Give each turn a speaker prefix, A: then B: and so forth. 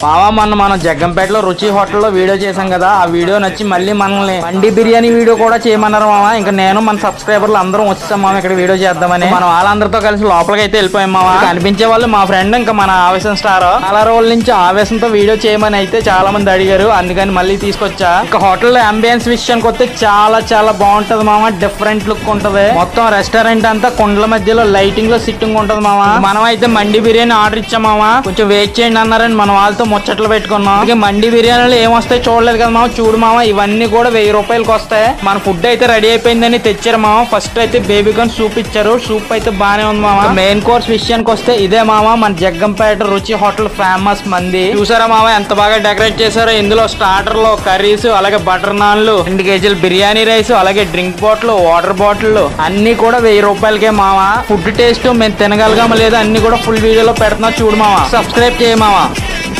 A: మావా మనం జగ్గంపేటలో రుచి హోటల్లో వీడియో చేసాం కదా, ఆ వీడియో నచ్చి మళ్ళీ మనల్ని మండి బిర్యానీ వీడియో కూడా చేయమన్నారు మామ. ఇంకా నేను మన సబ్స్క్రైబర్లు అందరం వచ్చేసాం మామ ఇక్కడ వీడియో చేద్దామని. మనం వాళ్ళందరితో కలిసి లోపలికి అయితే వెళ్ళిపోయాం మామ. కనిపించే వాళ్ళు మా ఫ్రెండ్ ఇంకా మన ఆవేశం స్టార్ చాలా రోజుల నుంచి ఆవేశంతో వీడియో చేయమని అయితే చాలా మంది అడిగారు, అందుకని మళ్ళీ తీసుకొచ్చా. ఇంకా హోటల్లో అంబియన్స్ విషయానికి వస్తే చాలా బాగుంటది మామ. డిఫరెంట్ లుక్ ఉంటది. మొత్తం రెస్టారెంట్ అంతా కొండల మధ్యలో లైటింగ్ లో సిట్టింగ్ ఉంటది మామ. మనం అయితే మండి బిర్యానీ ఆర్డర్ ఇచ్చాం మామ. కొంచెం వెయిట్ చేయండి అన్నారని మన వాళ్ళతో ముచ్చట్లు పెట్టుకున్నాం. ఇక మండి బిర్యానీలో ఏమొస్తాయి చూడలేదు కదా మామ. చూడు మామ, ఇవన్నీ కూడా 1000 రూపాయలకి వస్తాయి. మన ఫుడ్ అయితే రెడీ అయిపోయిందని తెచ్చారు మామ. ఫస్ట్ అయితే బేబీ కార్న్ సూప్ ఇచ్చారు. సూప్ అయితే బానే ఉంది మామ. మెయిన్ కోర్స్ విషయానికి వస్తే ఇదే మామ మన జగ్గంపేట రుచి హోటల్ ఫేమస్ మంది. చూసారా మామ ఎంత బాగా డెకరేట్ చేశారో. ఇందులో స్టార్టర్ లో కర్రీస్, అలాగే బటర్ నాన్లు, 2 కేజీలు బిర్యానీ రైస్, అలాగే డ్రింక్ బాటిల్, వాటర్ బాటిల్ అన్ని కూడా 1000 రూపాయలకే మామ. ఫుడ్ టేస్ట్ మేము తినగలగామా లేదా అన్ని కూడా ఫుల్ వీడియోలో పెడుతున్నా చూడు మామ. సబ్స్క్రైబ్ చేయ మామ.